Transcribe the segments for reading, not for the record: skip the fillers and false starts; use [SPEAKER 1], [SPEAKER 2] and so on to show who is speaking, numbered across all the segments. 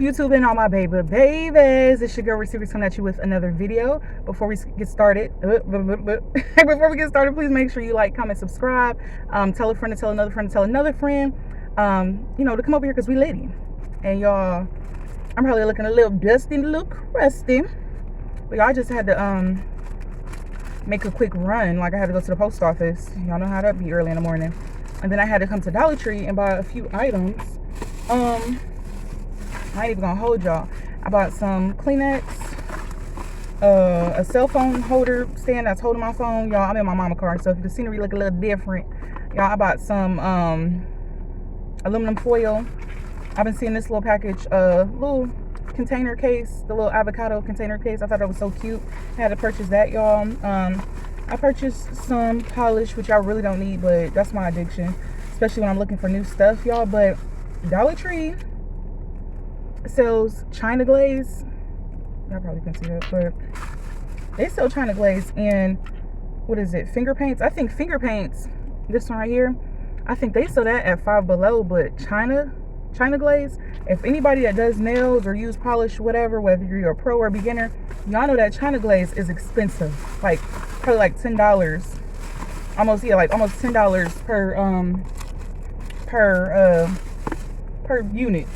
[SPEAKER 1] YouTube and all my babies? It's your girl Receivers coming at you with another video. Before we get started, please make sure you like, comment, subscribe. Tell a friend to tell another friend to tell another friend. To come over here because we lady. And y'all, I'm probably looking a little dusty, a little crusty. But y'all, I just had to make a quick run. Like I had to go to the post office. Y'all know how that be early in the morning. And then I had to come to Dollar Tree and buy a few items. I ain't even gonna hold y'all. I bought some Kleenex, a cell phone holder stand that's holding my phone. Y'all, I'm in my mama car, so if the scenery look a little different, y'all, I bought some aluminum foil. I've been seeing this little package, little container case, the little avocado container case. I thought that was so cute. I had to purchase that, y'all. I purchased some polish, which I really don't need, but that's my addiction, especially when I'm looking for new stuff, y'all. But Dollar Tree sells China glaze. Y'all probably can't see that, but they sell China glaze and what is it? Finger paints. I think finger paints, this one right here, I think they sell that at Five Below, but China glaze, if anybody that does nails or use polish, whatever, whether you're a pro or beginner, y'all know that China glaze is expensive. Like probably like $10. Almost $10 per unit.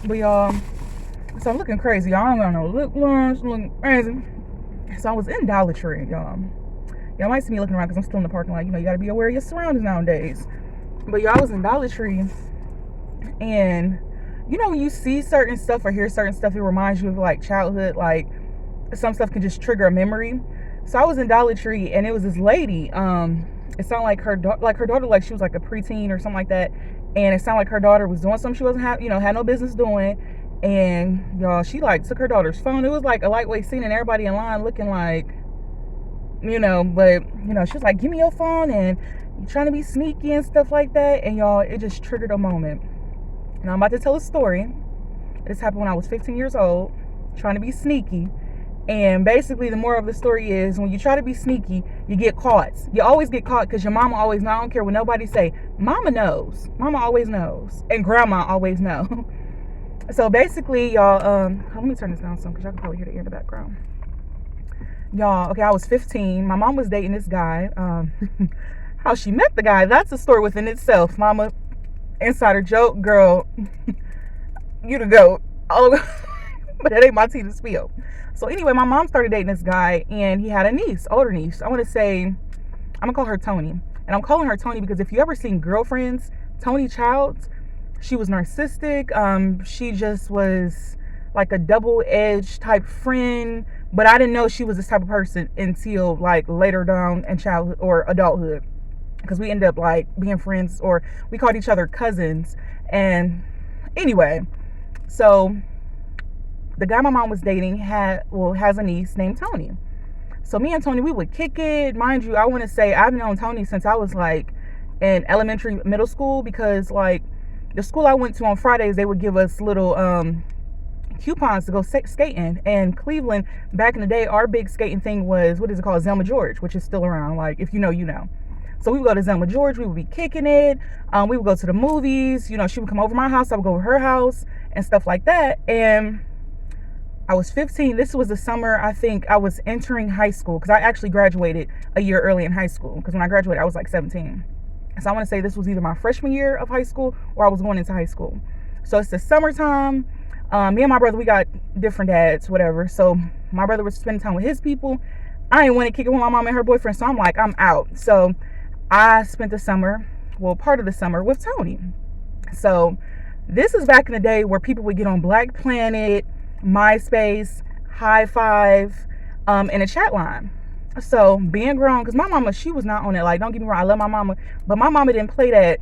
[SPEAKER 1] But y'all, so I'm looking crazy. Y'all, I don't got no lip gloss, looking crazy. So I was in Dollar Tree, y'all. Y'all might see me looking around because I'm still in the parking lot. You know, you gotta be aware of your surroundings nowadays. But y'all, was in Dollar Tree, and you know, when you see certain stuff or hear certain stuff, it reminds you of like childhood. Like some stuff can just trigger a memory. So I was in Dollar Tree, and it was this lady. It sounded like her daughter, like she was like a preteen or something like that. And it sounded like her daughter was doing something she wasn't had no business doing. And y'all, she like took her daughter's phone. It was like a lightweight scene, and everybody in line looking like, but she was like, "Give me your phone," and you trying to be sneaky and stuff like that. And y'all, it just triggered a moment. Now I'm about to tell a story. This happened when I was 15 years old, trying to be sneaky. And basically the moral of the story is, when you try to be sneaky, you get caught. You always get caught because your mama always knows. I don't care what nobody say. Mama knows. Mama always knows. And grandma always know. So basically, y'all, let me turn this down some because y'all can probably hear the air in the background. Y'all, okay, I was 15. My mom was dating this guy. How she met the guy, that's a story within itself. Mama, insider joke, girl. You the goat. But that ain't my tea to spill. So anyway, my mom started dating this guy, and he had a niece, older niece. I want to say, I'm gonna call her Tony, and I'm calling her Tony because if you ever seen Girlfriends, Tony Childs, she was narcissistic. She just was like a double-edged type friend, but I didn't know she was this type of person until like later down in childhood or adulthood, because we ended up like being friends, or we called each other cousins. And anyway, so the guy my mom was dating has a niece named Tony. So me and Tony, we would kick it. Mind you, I want to say I've known Tony since I was like in middle school, because like the school I went to on Fridays, they would give us little coupons to go skating. And Cleveland, back in the day, our big skating thing was, what is it called? Zelma George, which is still around. Like, if you know, you know. So we would go to Zelma George. We would be kicking it. We would go to the movies. She would come over my house. I would go over her house and stuff like that. And I was 15. This was the summer, I think, I was entering high school, because I actually graduated a year early in high school, because when I graduated, I was like 17. So I want to say this was either my freshman year of high school or I was going into high school. So it's the summertime. Me and my brother, we got different dads, whatever. So my brother was spending time with his people. I didn't want to kick it with my mom and her boyfriend, so I'm like, I'm out. So I spent the summer, part of the summer, with Tony. So this is back in the day where people would get on Black Planet, MySpace, High Five, in a chat line. So being grown, because my mama, she was not on it. Like, don't get me wrong, I love my mama, but my mama didn't play that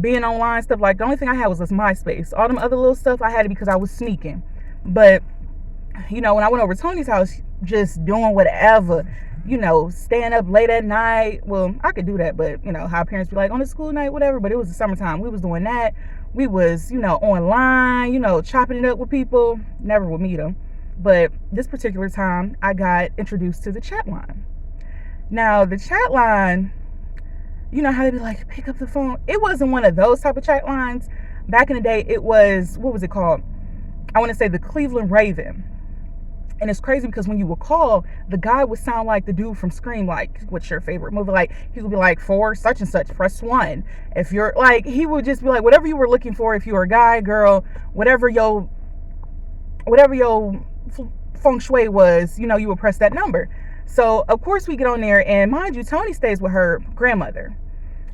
[SPEAKER 1] being online stuff. Like, the only thing I had was this MySpace. All them other little stuff I had it because I was sneaking. But when I went over to Tony's house, just doing whatever, staying up late at night. Well, I could do that, but how parents be like, on a school night, whatever. But it was the summertime. We was doing that. We was, online, chopping it up with people. Never would meet them. But this particular time, I got introduced to the chat line. Now, the chat line, you know how they be like, pick up the phone? It wasn't one of those type of chat lines. Back in the day, it was, what was it called? I want to say the Cleveland Raven. And it's crazy because when you would call, the guy would sound like the dude from Scream, like, what's your favorite movie? Like, he would be like, for such and such, press 1. If you're, like, he would just be like, whatever you were looking for, if you were a guy, girl, whatever your feng shui was, you know, you would press that number. So, of course, we get on there, and mind you, Tony stays with her grandmother.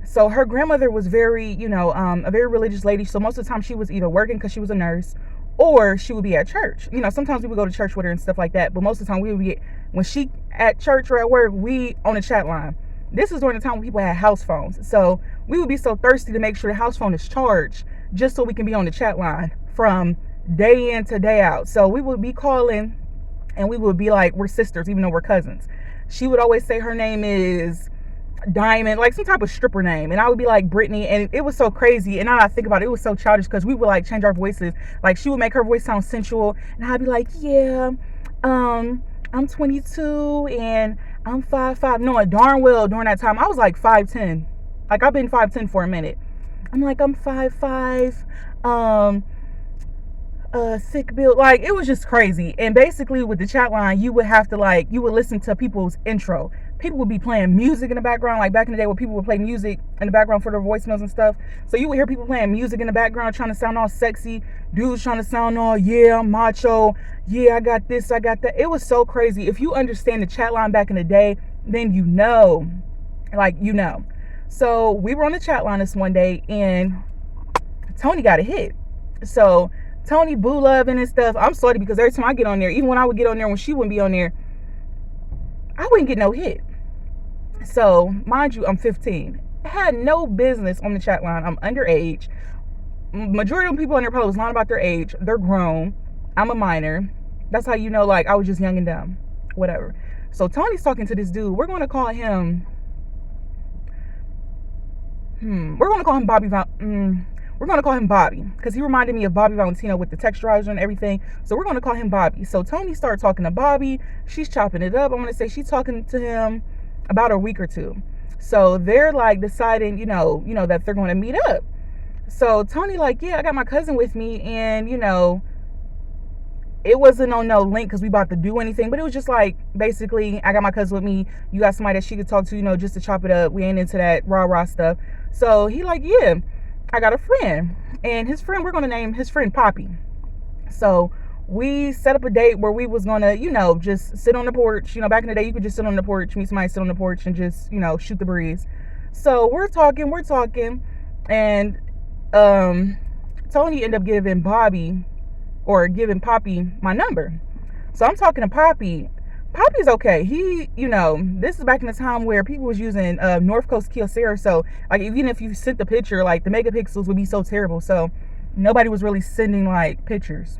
[SPEAKER 1] So her grandmother was very, you know, a very religious lady. So most of the time she was either working because she was a nurse, or she would be at church. You know, sometimes we would go to church with her and stuff like that. But most of the time we would be, when she at church or at work, we on the chat line. This is during the time when people had house phones. So we would be so thirsty to make sure the house phone is charged just so we can be on the chat line from day in to day out. So we would be calling and we would be like, we're sisters, even though we're cousins. She would always say her name is Diamond, like some type of stripper name, and I would be like Brittany, and it was so crazy. And now I think about it, it was so childish because we would like change our voices. Like she would make her voice sound sensual, and I'd be like, yeah, I'm 22 and I'm 5'5". Knowing darn well during that time I was like 5'10". Like I've been 5'10" for a minute. I'm like, I'm 5'5", thick build. Like it was just crazy. And basically with the chat line, you would have to like, you would listen to people's intro. People would be playing music in the background, like back in the day where people would play music in the background for their voicemails and stuff. So you would hear people playing music in the background, trying to sound all sexy. Dudes trying to sound all, yeah, I'm macho. Yeah, I got this, I got that. It was so crazy. If you understand the chat line back in the day, then you know, like, you know. So we were on the chat line this one day and Tony got a hit. So Tony boo loving and stuff. I'm sorry because every time I get on there, even when I would get on there when she wouldn't be on there, I wouldn't get no hit. So mind you, I'm 15. I had no business on the chat line. I'm underage. Majority of the people on there probably was lying about their age. They're grown. I'm a minor. That's how you know, like, I was just young and dumb. Whatever. So Tony's talking to this dude. We're going to call him Bobby. We're going to call him Bobby because he reminded me of Bobby Valentino with the texturizer and everything. So we're going to call him Bobby. So Tony started talking to Bobby. She's chopping it up. I want to say she's talking to him about a week or two. So they're like deciding, you know, that they're going to meet up. So Tony like, yeah, I got my cousin with me, and you know, it wasn't on no link because we about to do anything, but it was just like, basically, I got my cousin with me. You got somebody that she could talk to, you know, just to chop it up. We ain't into that rah-rah stuff. So he like, yeah, I got a friend, and his friend, we're going to name his friend Poppy. So we set up a date where we was going to, you know, just sit on the porch. You know, back in the day, you could just sit on the porch, meet somebody, sit on the porch, and just, you know, shoot the breeze. So we're talking, and Tony ended up giving Poppy my number. So I'm talking to Poppy. Poppy's okay. He, you know, this is back in the time where people was using North Coast Kyocera. So like, even if you sent the picture, like the megapixels would be so terrible. So nobody was really sending like pictures.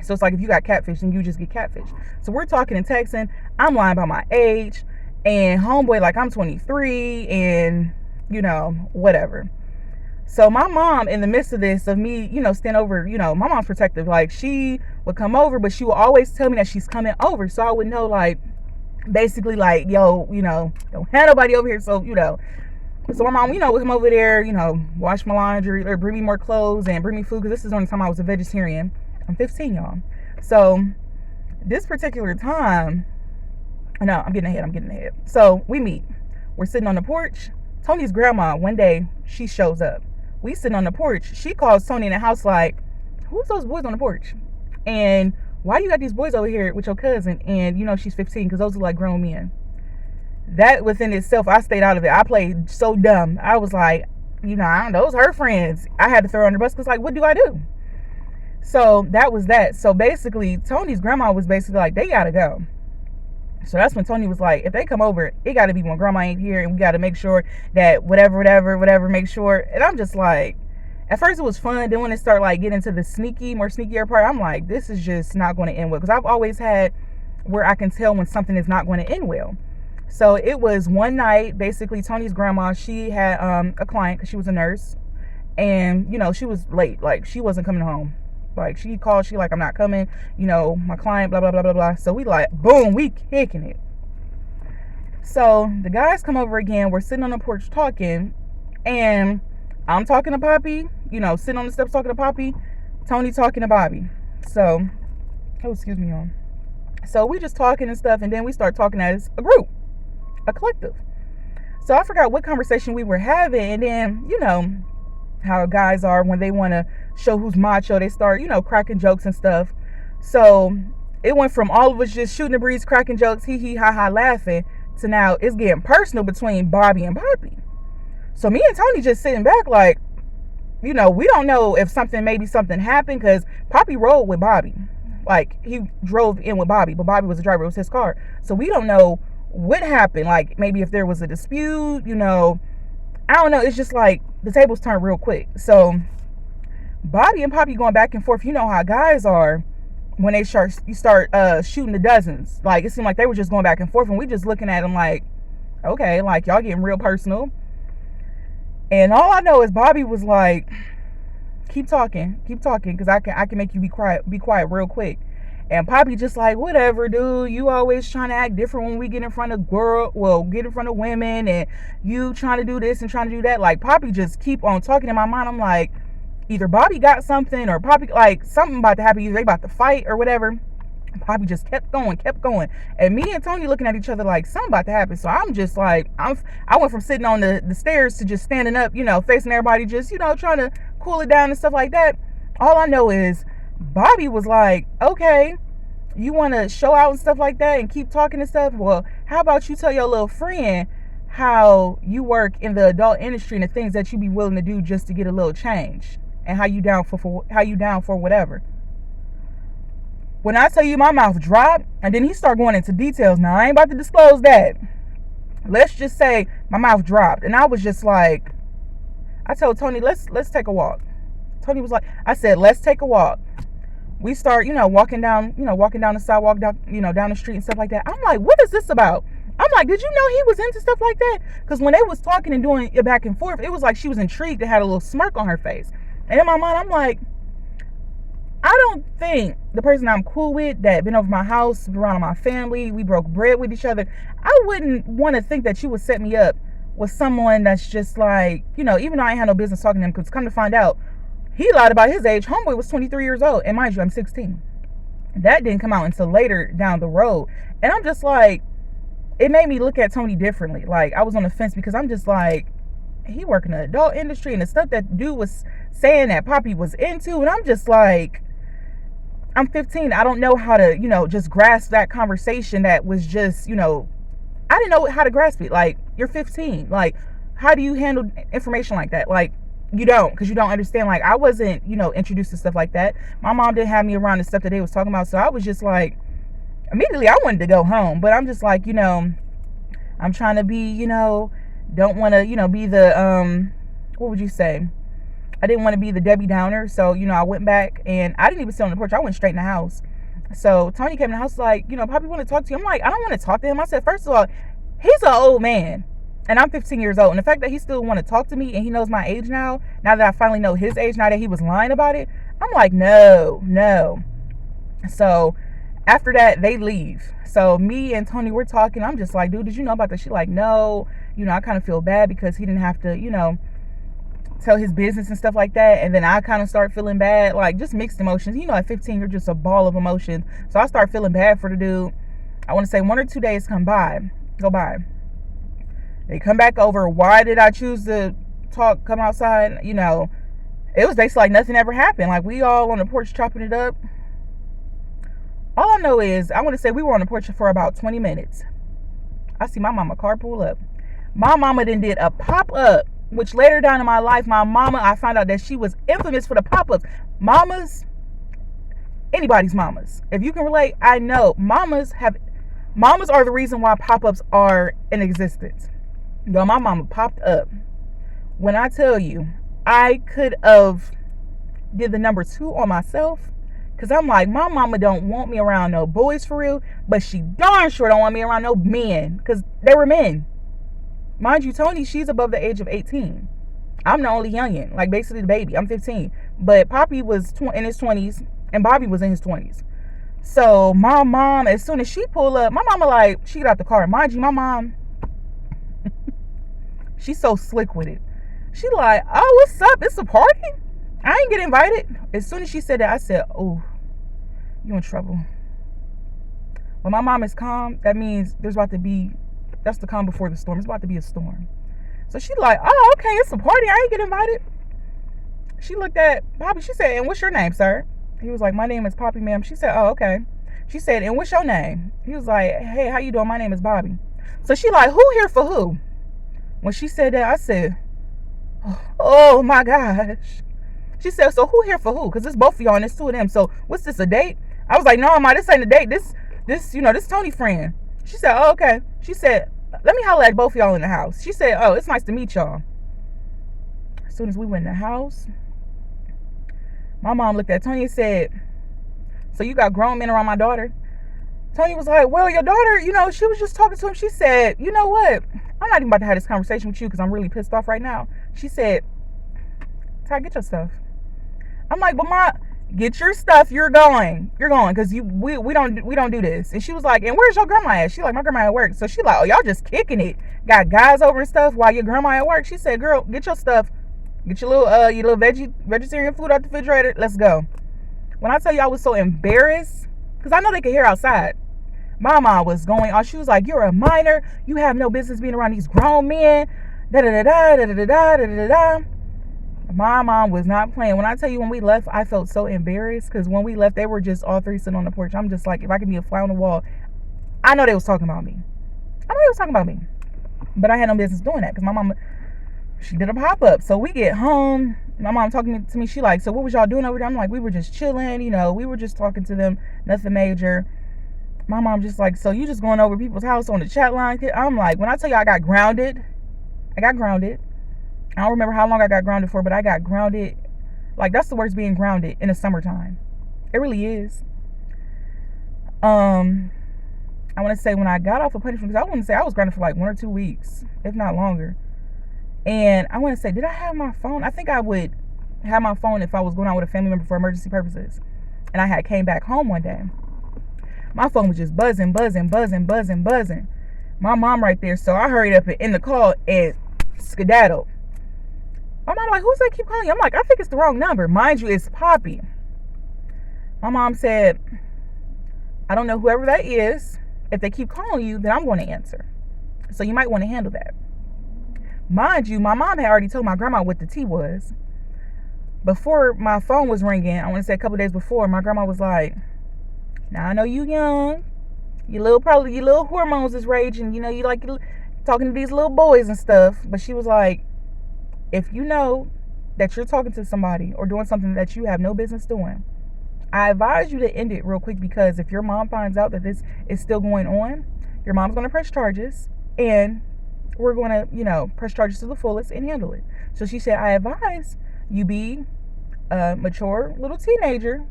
[SPEAKER 1] So it's like if you got catfish, then you just get catfish. So we're talking and texting. I'm lying about my age, and homeboy like I'm 23, and you know, whatever. So my mom, in the midst of this, of me, you know, stand over, you know, my mom's protective. Like she would come over, but she would always tell me that she's coming over, so I would know, like, basically, like, yo, you know, don't have nobody over here. So you know, so my mom, you know, would come over there, you know, wash my laundry or bring me more clothes and bring me food, because this is the only time I was a vegetarian. I'm 15, y'all. So this particular time, no, I'm getting ahead. So we meet. We're sitting on the porch. Tony's grandma, one day, she shows up. We sitting on the porch. She calls Tony in the house like, who's those boys on the porch? And why do you got these boys over here with your cousin? And you know, she's 15, because those are like grown men. That within itself, I stayed out of it. I played so dumb. I was like, you know, I don't know, those are her friends. I had to throw her under the bus because, like, what do I do? So that was that. So basically, Tony's grandma was basically like, they gotta go. So that's when Tony was like, if they come over, it gotta be when grandma ain't here, and we gotta make sure that whatever, make sure. And I'm just like, at first it was fun. Then when it started like getting to the more sneakier part, I'm like, this is just not going to end well. Because I've always had where I can tell when something is not going to end well. So it was one night, basically, Tony's grandma, she had a client because she was a nurse. And, you know, she was late. Like, she wasn't coming home. Like, she called, she like, I'm not coming, you know, my client, blah, blah, blah, blah, blah. So we like, boom, we kicking it. So the guys come over again. We're sitting on the porch talking, and I'm talking to Poppy, you know, sitting on the steps talking to Poppy. Tony talking to Bobby. So, oh, excuse me, y'all. So we just talking and stuff, and then we start talking as a group, a collective. So I forgot what conversation we were having, and then, how guys are when they want to show who's macho, they start, cracking jokes and stuff. So it went from all of us just shooting the breeze, cracking jokes, hee hee ha ha, laughing, to now it's getting personal between Bobby and Poppy. So me and Tony just sitting back like, we don't know if maybe something happened, because Poppy rode with Bobby. Like, he drove in with Bobby, but Bobby was the driver. It was his car. So we don't know what happened. Like, maybe if there was a dispute, I don't know. It's just like the tables turned real quick. So Bobby and Poppy going back and forth. You know how guys are when they start shooting the dozens. Like, it seemed like they were just going back and forth, and we just looking at them like, okay, like, y'all getting real personal. And all I know is Bobby was like, keep talking, because I can make you be quiet real quick. And Poppy just like, whatever, dude, you always trying to act different when we get in front of get in front of women, and you trying to do this and trying to do that. Like, Poppy just keep on talking. In my mind, I'm like, either Bobby got something, or Poppy, like, something about to happen, either they about to fight or whatever. Poppy just kept going. And me and Tony looking at each other like something about to happen. So I'm just like, I went from sitting on the stairs to just standing up, facing everybody, just, trying to cool it down and stuff like that. All I know is Bobby was like, okay, you want to show out and stuff like that and keep talking and stuff? Well, how about you tell your little friend how you work in the adult industry and the things that you be willing to do just to get a little change, and how you down for whatever. When I tell you my mouth dropped, and then he started going into details. Now, I ain't about to disclose that. Let's just say my mouth dropped. And I was just like, I told Tony, let's take a walk. Tony was like, I said, let's take a walk. We start, walking down the sidewalk, down the street and stuff like that. I'm like, what is this about? I'm like, did you know he was into stuff like that? Because when they was talking and doing it back and forth, it was like she was intrigued and had a little smirk on her face. And in my mind, I'm like, I don't think the person I'm cool with, that been over my house, been around my family, we broke bread with each other, I wouldn't want to think that you would set me up with someone that's just like, even though I ain't had no business talking to him, because come to find out, he lied about his age. Homeboy was 23 years old, and mind you, I'm 16. That didn't come out until later down the road. And I'm just like, it made me look at Tony differently. Like, I was on the fence, because I'm just like, he work in the adult industry, and the stuff that dude was saying that Poppy was into, and I'm just like, I'm 15. I don't know how to, just grasp that conversation that was just, I didn't know how to grasp it. Like, you're 15. Like, how do you handle information like that? Like, you don't, because you don't understand. Like, I wasn't, introduced to stuff like that. My mom didn't have me around the stuff that they was talking about. So I was just like, immediately I wanted to go home. But I'm just like, I'm trying to be, don't want to, be the, what would you say? I didn't want to be the Debbie Downer. So, I went back, and I didn't even sit on the porch. I went straight in the house. So Tony came in the house like, Poppy want to talk to you. I'm like, I don't want to talk to him. I said, first of all, he's an old man, and I'm 15 years old. And the fact that he still want to talk to me, and he knows my age now that I finally know his age, now that he was lying about it, I'm like, no. So after that, they leave. So me and Tony, we're talking. I'm just like, dude, did you know about this? She like, no. I kind of feel bad because he didn't have to, tell his business and stuff like that. And then I kind of start feeling bad, like just mixed emotions. At 15, you're just a ball of emotions. So I start feeling bad for the dude. I want to say 1 or 2 days go by. They come back over. Why did I choose to come outside? It was basically like nothing ever happened. Like, we all on the porch chopping it up. All I know is, I want to say we were on the porch for about 20 minutes. I see my mama car pull up. My mama then did a pop-up, which later down in my life, my mama, I found out that she was infamous for the pop-ups. Mamas, anybody's mamas. If you can relate, I know. Mamas are the reason why pop-ups are in existence. Yo, my mama popped up. When I tell you, I could have did the number 2 on myself, because I'm like, my mama don't want me around no boys for real, but she darn sure don't want me around no men, because they were men. Mind you, Tony, she's above the age of 18. I'm the only youngin', like basically the baby. I'm 15. But Poppy was in his 20s, and Bobby was in his 20s. So my mom, as soon as she pulled up, my mama like, she got out the car. Mind you, my mom, she's so slick with it. She like, oh, what's up? It's a party? I ain't get invited. As soon as she said that, I said, oh, you in trouble. When my mom is calm, that means that's the calm before the storm. It's about to be a storm. So she like, oh, okay, it's a party. I ain't get invited. She looked at Bobby. She said, and what's your name, sir? He was like, my name is Poppy, ma'am. She said, oh, okay. She said, and what's your name? He was like, hey, how you doing? My name is Bobby. So she like, who here for who? When she said that, I said, oh my gosh. She said, so who here for who? Because it's both of y'all and it's two of them. So what's this, a date? I was like, no, ma, this ain't a date. This Tony friend. She said, oh, okay. She said, let me holler at both of y'all in the house. She said, oh, it's nice to meet y'all. As soon as we went in the house, my mom looked at Tony and said, so you got grown men around my daughter? Tony was like, well, your daughter, she was just talking to him. She said, you know what? I'm not even about to have this conversation with you because I'm really pissed off right now. She said, Ty, get your stuff. I'm like, but Ma, get your stuff. You're going because we don't do this. And she was like, and where's your grandma at? She like, my grandma at work. So she like, oh, y'all just kicking it. Got guys over and stuff while your grandma at work. She said, girl, get your stuff. Get your little vegetarian food out the refrigerator. Let's go. When I tell you I was so embarrassed, because I know they could hear outside. My mom was going on. She was like, you're a minor. You have no business being around these grown men. Da-da-da-da, da-da-da-da, da-da-da-da. My mom was not playing. When I tell you when we left, I felt so embarrassed because when we left, they were just all three sitting on the porch. I'm just like, if I could be a fly on the wall, I know they was talking about me. But I had no business doing that because my mom, she did a pop-up. So we get home. My mom talking to me. She like, so what was y'all doing over there? I'm like, we were just chilling. We were just talking to them. Nothing major. My mom just like, so you just going over people's house on the chat line? I'm like, when I tell you I got grounded. I don't remember how long I got grounded for, but I got grounded. Like, that's the worst, being grounded in the summertime. It really is. I want to say when I got off of punishment, because I want to say I was grounded for like 1 or 2 weeks, if not longer. And I want to say, did I have my phone? I think I would have my phone if I was going out with a family member for emergency purposes. And I had came back home one day. My phone was just buzzing. My mom right there. So I hurried up and in the call and skedaddled. My mom like, who's that keep calling you? I'm like, I think it's the wrong number. Mind you, it's Poppy. My mom said, I don't know whoever that is. If they keep calling you, then I'm going to answer. So you might want to handle that. Mind you, my mom had already told my grandma what the tea was. Before my phone was ringing, I want to say a couple days before, my grandma was like, now I know you young. Your little hormones is raging. You like talking to these little boys and stuff. But she was like, if you know that you're talking to somebody or doing something that you have no business doing, I advise you to end it real quick, because if your mom finds out that this is still going on, your mom's going to press charges, and we're going to, press charges to the fullest and handle it. So she said, I advise you be a mature little teenager,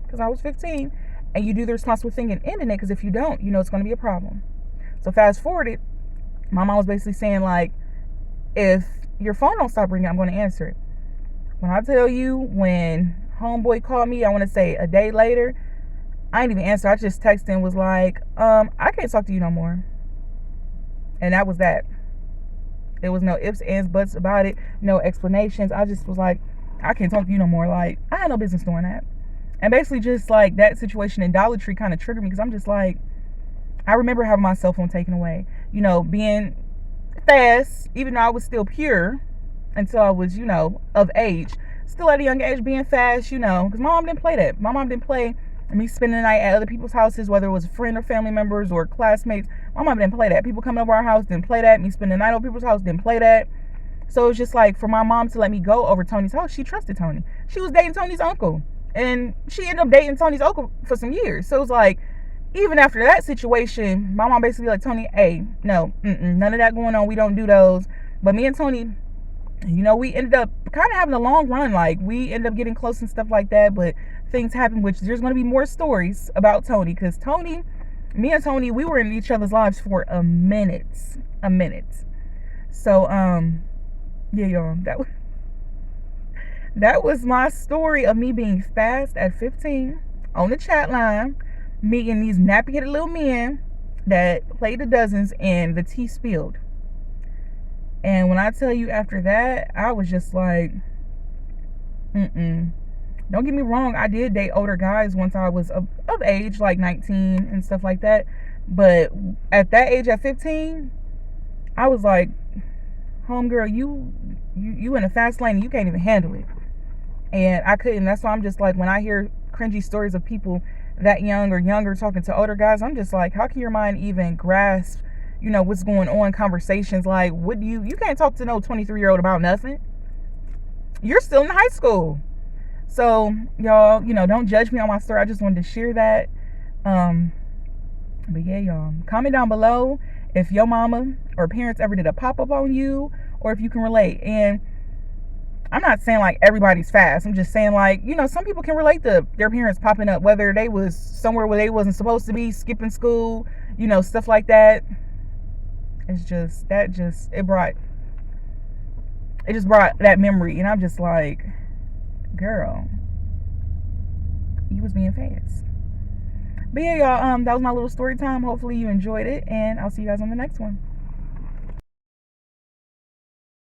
[SPEAKER 1] because I was 15, and you do the responsible thing and ending it, because if you don't, it's going to be a problem. So fast forwarded, my mom was basically saying, like, if your phone don't stop ringing, I'm going to answer it. When I tell you, when homeboy called me, I want to say a day later, I didn't even answer. I just texted and was like, I can't talk to you no more. And that was that. There was no ifs, ands, buts about it. No explanations. I just was like, I can't talk to you no more. Like, I had no business doing that. And basically just like that situation in Dollar Tree kind of triggered me, because I'm just like, I remember having my cell phone taken away. Being fast, even though I was still pure until I was, of age. Still at a young age being fast, because my mom didn't play that. My mom didn't play me spending the night at other people's houses, whether it was a friend or family members or classmates. My mom didn't play that. People coming over our house didn't play that. Me spending the night over people's house didn't play that. So it was just like, for my mom to let me go over Tony's house, she trusted Tony. She was dating Tony's uncle. And she ended up dating Tony's uncle for some years. So it was like, even after that situation, my mom basically like, Tony, hey, no, none of that going on. We don't do those. But me and Tony, we ended up kind of having a long run. Like, we ended up getting close and stuff like that. But things happened, which there's going to be more stories about Tony. Because me and Tony, we were in each other's lives for a minute. So, yeah, y'all, that was my story of me being fast at 15 on the chat line, meeting these nappy-headed little men that played the dozens, and the tea spilled. And when I tell you after that, I was just like, Don't get me wrong, I did date older guys once I was of age, like 19 and stuff like that. But at that age, at 15, I was like, homegirl, you in a fast lane, and you can't even handle it. And I couldn't. That's why I'm just like, when I hear cringy stories of people that young or younger talking to older guys, I'm just like, how can your mind even grasp, what's going on? Conversations like, what do you can't talk to no 23-year-old about nothing. You're still in high school. So y'all, don't judge me on my story. I just wanted to share that. But yeah, y'all, comment down below if your mama or parents ever did a pop-up on you, or if you can relate. And I'm not saying like everybody's fast. I'm just saying like, some people can relate to their parents popping up, whether they was somewhere where they wasn't supposed to be, skipping school, stuff like that. It's just, it just brought that memory. And I'm just like, girl, you was being fast. But yeah, y'all, that was my little story time. Hopefully you enjoyed it, and I'll see you guys on the next one.